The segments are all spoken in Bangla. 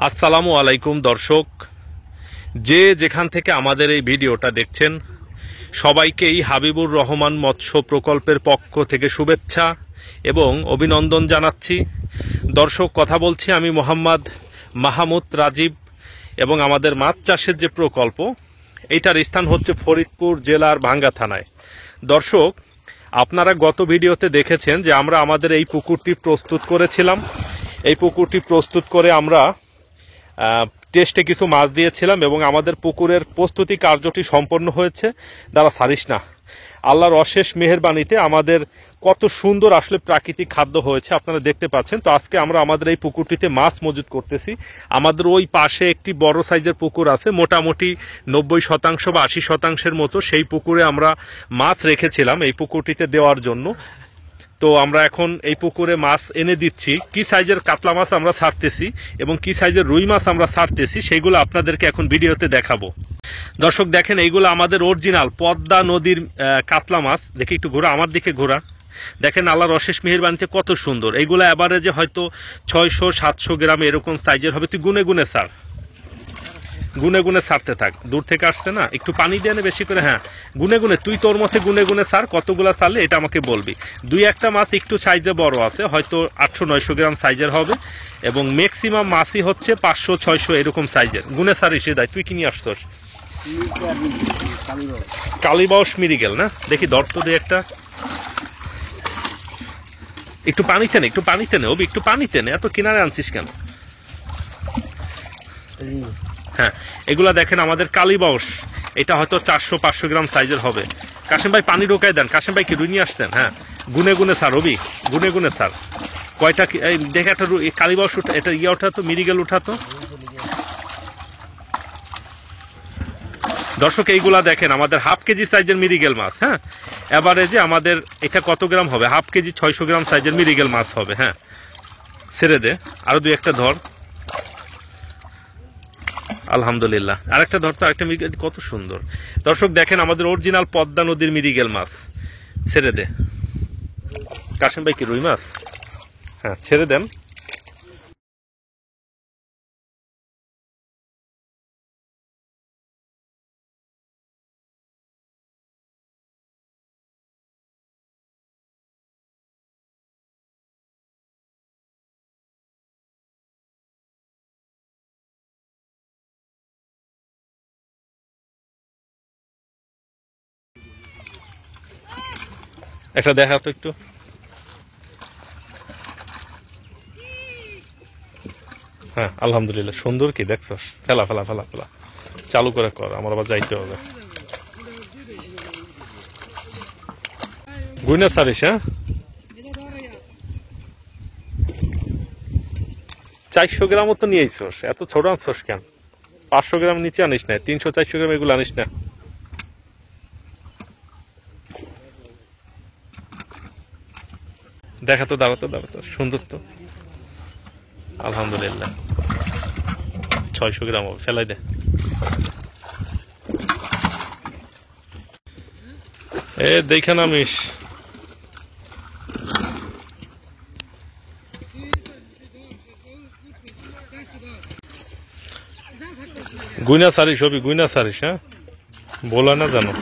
আসসালামু আলাইকুম দর্শক, যে যেখান থেকে আমাদের এই ভিডিওটা দেখছেন সবাইকেই হাবিবুর রহমান মৎস্য প্রকল্পের পক্ষ থেকে শুভেচ্ছা এবং অভিনন্দন জানাচ্ছি। দর্শক, কথা বলছি আমি মোহাম্মদ মাহমুদ রাজীব এবং আমাদের মাছ চাষের যে প্রকল্প এইটার স্থান হচ্ছে ফরিদপুর জেলার ভাঙ্গা থানায়। দর্শক, আপনারা গত ভিডিওতে দেখেছেন যে আমরা আমাদের এই পুকুরটি প্রস্তুত করেছিলাম। এই পুকুরটি প্রস্তুত করে আমরা টেস্টে কিছু মাছ দিয়েছিলাম এবং আমাদের পুকুরের প্রস্তুতি কার্যটি সম্পন্ন হয়েছে। দ্বারা সারিস না, আল্লাহর অশেষ মেহেরবানিতে আমাদের কত সুন্দর আসলে প্রাকৃতিক খাদ্য হয়েছে আপনারা দেখতে পাচ্ছেন। তো আজকে আমরা আমাদের এই পুকুরটিতে মাছ মজুত করতেছি। আমাদের ওই পাশে একটি বড় সাইজের পুকুর আছে, মোটামুটি 90% বা 80% মতো সেই পুকুরে আমরা মাছ রেখেছিলাম এই পুকুরটিতে দেওয়ার জন্য। তো আমরা এখন এই পুকুরে মাছ এনে দিচ্ছি। কি সাইজের কাতলা মাছ আমরা ছাড়তেছি এবং কি সাইজের রুই মাছ আমরা ছাড়তেছি সেগুলো আপনাদেরকে এখন ভিডিওতে দেখাবো। দর্শক দেখেন, এইগুলো আমাদের অরিজিনাল পদ্মা নদীর কাতলা মাছ। দেখি একটু ঘোরা, আমার দিকে ঘোরা। দেখেন আল্লাহর অশেষ মেহেরবানিতে কত সুন্দর। এইগুলো এভারেজে হয়তো 600-700 গ্রাম এরকম সাইজের হবে। তুই গুনে গুনে ছাড়, গুনে গুনে ছাড়তে থাক। দূর থেকে আসছে না, একটু পানি দিয়ে বেশি করে। হ্যাঁ, গুনে গুনে, তুই তোর মধ্যে গুনে গুনে ছাড়। কতগুলা ছাড়লে এটা আমাকে বলবি। দুই একটা মাছ একটু সাইজে বড় আছে, হয়তো 800-900 গ্রাম সাইজের হবে এবং ম্যাক্সিমাম মাছই হচ্ছে 500-600 এরকম সাইজের। গুনে ছাড়িস দেয়। তুই কি নিয়ে আসছস? কালীবাউস মিরিগেল না? দেখি দর্ত দিয়ে একটা। একটু পানিতে নে, একটু পানিতে নে, একটু পানিতে নে। এত কিনারে আনছিস কেন? হ্যাঁ, এগুলা দেখেন আমাদের কালীবাউস। এটা হয়তো 400-500 গ্রাম সাইজের হবে। কাশেম ভাই পানি ঢোকাই দেন। কাশেম ভাই কি রুই নিয়ে আসতেন? হ্যাঁ, গুনে গুনে স্যার, রবি গুনে গুনে স্যার। কয়টা দেখে একটা কালীবাউস উঠা, এটা ইয়ে উঠাতো, মিরিগেল উঠাতো। দর্শক, এইগুলা দেখেন আমাদের হাফ কেজি সাইজের মিরিগেল মাছ। হ্যাঁ, এভারেজে আমাদের এটা কত গ্রাম হবে? হাফ কেজি 600 গ্রাম সাইজের মিরিগেল মাছ হবে। হ্যাঁ, ছেড়ে দে, আরো দুই একটা ধর। আলহামদুলিল্লাহ, আরেকটা ধরতো, আরেকটা মিরিগেল। কত সুন্দর। দর্শক দেখেন আমাদের অরিজিনাল পদ্মা নদীর মিরিগেল মাছ। ছেড়ে দে। কাশেম ভাই কি রুই মাছ? হ্যাঁ, ছেড়ে দেন। একটা দেখা তো একটু। হ্যাঁ, আলহামদুলিল্লাহ, সুন্দর। কি দেখছস? ফেলা ফেলা ফেলা ফেলা, চালু করে কর, আমার আবার যাইতে হবে। গুইনা সারিস? হ্যাঁ, 400 গ্রামও তো নিয়েছিস। এত ছোট আনছস কেন? 500 গ্রাম নিচে আনিস না, 300-400 গ্রাম এগুলো আনিস না। দেখা তো, দাঁড়াতো দাঁড়াতো, সুন্দর তো। আলহামদুলিল্লাহ, 600 গ্রাম হবে। ফেলাই দে। দেখে নামিস। গুইনা সারিস হবি, গুইনা সারিস। হ্যাঁ, বলা না জানো।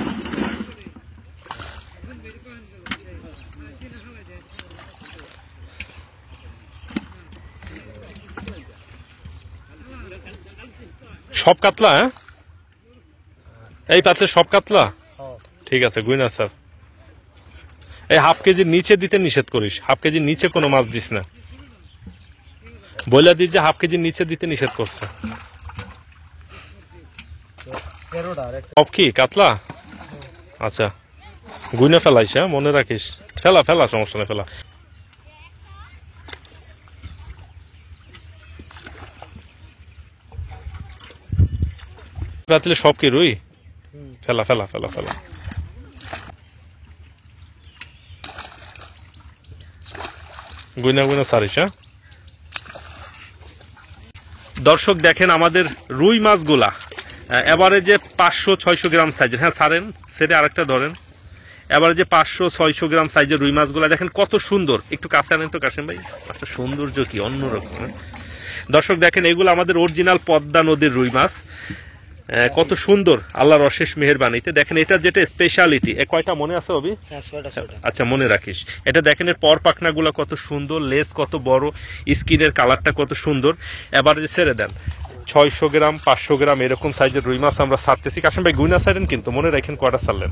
সব কাতলা? হ্যাঁ, এই পাতলে সব কাতলা। ঠিক আছে, গুইনা স্যার। এই হাফ কেজির নিচে দিতে নিষেধ করিস। হাফ কেজির নিচে কোনো মাছ দিস না। বইলা দিস যে হাফ কেজির নিচে দিতে নিষেধ করছে। সব কি কাতলা? আচ্ছা, গুইনা ফেলাইস। হ্যাঁ, মনে রাখিস। ফেলা ফেলা, সমস্যা নেই, ফেলা। পাতলে সব কি রুই? ফেলা ফেলা ফেলা ফেলা। Guinea guinea সারিস। হ্যাঁ, দর্শক দেখেন আমাদের রুই মাছগুলা এভারেজে 500-600 গ্রাম সাইজের। হ্যাঁ, সারেন, সেটা আরেকটা ধরেন। এভারেজে 500-600 গ্রাম সাইজের রুই মাছগুলা দেখেন কত সুন্দর। একটু কাছে আনেন তো কাশেম ভাই, একটা সৌন্দর্য কি অন্যরকম। দর্শক দেখেন এগুলো আমাদের অরিজিনাল পদ্মা নদীর রুই মাছ, কত সুন্দর আল্লাহর অশেষ মেহেরবানিতে। দেখেন এটা যেটা স্পেশালিটি, কয়টা মনে আছে অবি? আচ্ছা মনে রাখিস। এটা দেখেন এর পর পাখনাগুলো কত সুন্দর, লেজ কত বড়, স্কিনের কালারটা কত সুন্দর। এবার যে ছেড়ে দেন 600 গ্রাম 500 গ্রাম এরকম সাইজের রুই মাছ আমরা ছাড়তেছি। কাশেম ভাই গুইনা ছাড়েন কিন্তু মনে রাখেন কয়টা ছাড়লেন।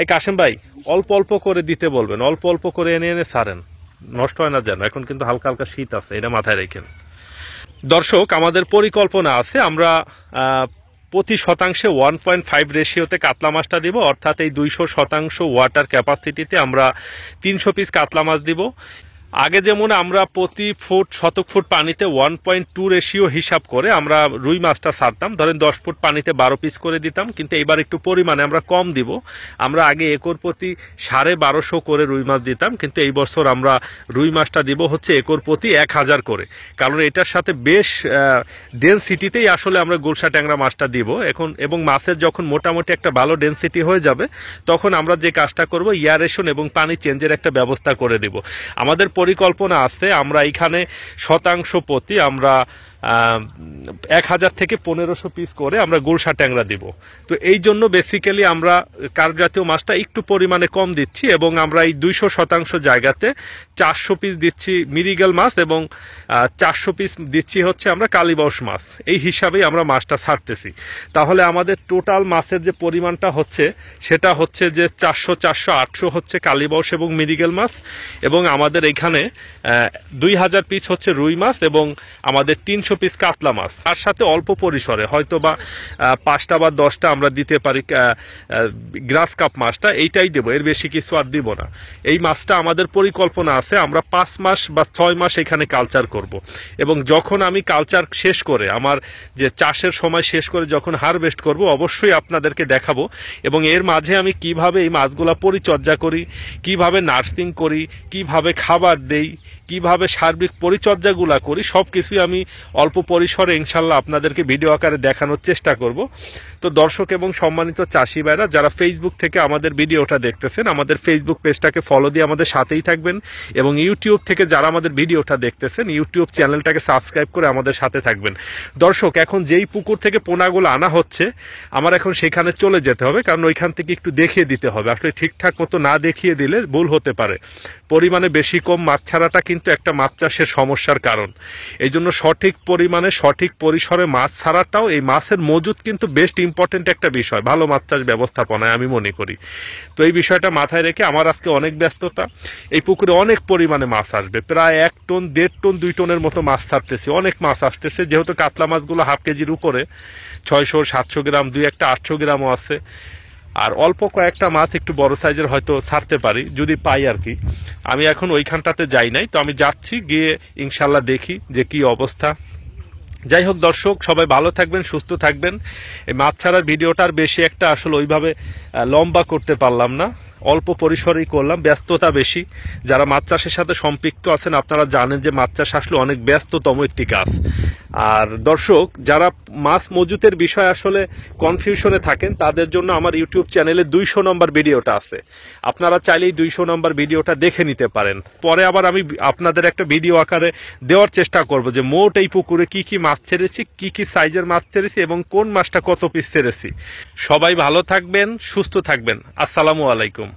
এই কাশেম ভাই অল্প অল্প করে দিতে বলবেন, অল্প অল্প করে এনে এনে ছাড়েন, নষ্ট হয় না যেন। এখন কিন্তু হালকা হালকা শীত আছে, এটা মাথায় রেখেন। দর্শক আমাদের পরিকল্পনা আছে, আমরা প্রতি শতাংশে 1.5 রেশিওতে কাতলা মাছটা দিব, অর্থাৎ এই 200% ওয়াটার ক্যাপাসিটিতে আমরা 300 পিস কাতলা মাছ দিব। আগে যেমন আমরা প্রতি শতক ফুট পানিতে 1.2 রেশিও হিসাব করে আমরা রুই মাছটা ছাড়তাম, ধরেন 10 ফুট পানিতে 12 পিস করে দিতাম, কিন্তু এবার একটু পরিমাণে আমরা কম দিব। আমরা আগে একর প্রতি 1250 করে রুই মাছ দিতাম, কিন্তু এই বছর আমরা রুই মাছটা দিব হচ্ছে একর প্রতি 1000 করে, কারণ এটার সাথে বেশ ডেনসিটিতেই আসলে আমরা গুলশা ট্যাংরা মাছটা দিব এখন। এবং মাছের যখন মোটামুটি একটা ভালো ডেনসিটি হয়ে যাবে তখন আমরা যে কাজটা করব, ইয়ারেশন এবং পানি চেঞ্জের একটা ব্যবস্থা করে দিব। আমাদের পরিকল্পনা আছে আমরা এখানে শতাংশ প্রতি আমরা 1000 থেকে 1500 পিস করে আমরা গুলশা ট্যাংরা দিব। তো এই জন্য বেসিক্যালি আমরা কার্প জাতীয় মাছটা একটু পরিমাণে কম দিচ্ছি, এবং আমরা এই 200% জায়গাতে 400 পিস দিচ্ছি মিরিগেল মাছ এবং 400 পিস দিচ্ছি হচ্ছে আমরা কালীবাউস মাছ। এই হিসাবেই আমরা মাছটা ছাড়তেছি। তাহলে আমাদের টোটাল মাছের যে পরিমাণটা হচ্ছে সেটা হচ্ছে যে 400 400 800 হচ্ছে কালীবাউস এবং মিরিগেল মাছ, এবং আমাদের এখানে 2000 পিস হচ্ছে রুই মাছ এবং আমাদের 300 পিস কাতলা মাছ। তার সাথে অল্প পরিসরে হয়তো বা 5টা বা 10টা আমরা দিতে পারি গ্রাস কাপ মাছটা, এইটাই দেবো, এর বেশি কিছু আর দিব না। এই মাছটা আমাদের পরিকল্পনা আছে আমরা 5 মাস বা 6 মাস এখানে কালচার করব, এবং যখন আমি কালচার শেষ করে আমার যে চাষের সময় শেষ করে যখন হারভেস্ট করব অবশ্যই আপনাদেরকে দেখাবো, এবং এর মাঝে আমি কিভাবে এই মাছগুলা পরিচর্যা করি, কিভাবে নার্সিং করি, কিভাবে খাবার দেই, কিভাবে সার্বিক পরিচর্যাগুলা করি, সব কিছুই আমি অল্প পরিসরে ইনশাল্লাহ আপনাদেরকে ভিডিও আকারে দেখানোর চেষ্টা করব। তো দর্শক এবং সম্মানিত চাষি ভাইরা যারা ফেসবুক থেকে আমাদের ভিডিওটা দেখতেছেন, আমাদের ফেসবুক পেজটাকে ফলো দিয়ে আমাদের সাথেই থাকবেন, এবং ইউটিউব থেকে যারা আমাদের ভিডিওটা দেখতেছেন ইউটিউব চ্যানেলটাকে সাবস্ক্রাইব করে আমাদের সাথে থাকবেন। দর্শক এখন যেই পুকুর থেকে পোনাগুলো আনা হচ্ছে আমার এখন সেখানে চলে যেতে হবে, কারণ ওইখান থেকে একটু দেখিয়ে দিতে হবে। আসলে ঠিকঠাক মতো না দেখিয়ে দিলে ভুল হতে পারে। পরিমাণে বেশি কম মাছ ছাড়াটা কিন্তু একটা মাছ চাষের সমস্যার কারণ। এই জন্য সঠিক পরিমাণে সঠিক পরিসরে মাছ ছাড়াটাও এই মাছের মজুদ কিন্তু বেস্ট ইম্পর্টেন্ট একটা বিষয় ভালো মাছ চাষ ব্যবস্থাপনায় আমি মনে করি। তো এই বিষয়টা মাথায় রেখে আমার আজকে অনেক ব্যস্ততা, এই পুকুরে অনেক পরিমাণে মাছ আসবে, প্রায় 1 টন 1.5 টন 2 টনের মতো মাছ ছাড়তেছি, অনেক মাছ আসতেছে। যেহেতু কাতলা মাছগুলো হাফ কেজির উপরে, 600 700 গ্রাম, 2-1টা 800 গ্রামও আছে, আর অল্প কয়েকটা মাছ একটু বড় সাইজের হয়তো ছাড়তে পারি যদি পাই আর কি। আমি এখন ওইখানটাতে যাই নাই, তো আমি যাচ্ছি, গিয়ে ইনশাল্লাহ দেখি যে কি অবস্থা। যাই হোক দর্শক সবাই ভালো থাকবেন, সুস্থ থাকবেন। এই মাছ ছাড়ার ভিডিওটার বেশি একটা আসলে ওইভাবে লম্বা করতে পারলাম না, অল্প পরিসরেই করলাম, ব্যস্ততা বেশি। যারা মাছ চাষের সাথে সম্পৃক্ত আছেন আপনারা জানেন যে মাছ চাষ আসলে অনেক ব্যস্ততম একটি কাজ। আর দর্শক যারা মাছ মজুতের বিষয় আসলে কনফিউশনে থাকেন তাদের জন্য আমার ইউটিউব চ্যানেলে 200 নম্বর ভিডিওটা আছে, আপনারা চাইলেই 200 নম্বর ভিডিওটা দেখে নিতে পারেন। পরে আবার আমি আপনাদের একটা ভিডিও আকারে দেওয়ার চেষ্টা করব যে মোট এই পুকুরে কি কি মাছ ছেড়েছি, কি কি সাইজের মাছ ছেড়েছি এবং কোন মাছটা কত পিস ছেড়েছি। সবাই ভালো থাকবেন, সুস্থ থাকবেন। আসসালামু আলাইকুম।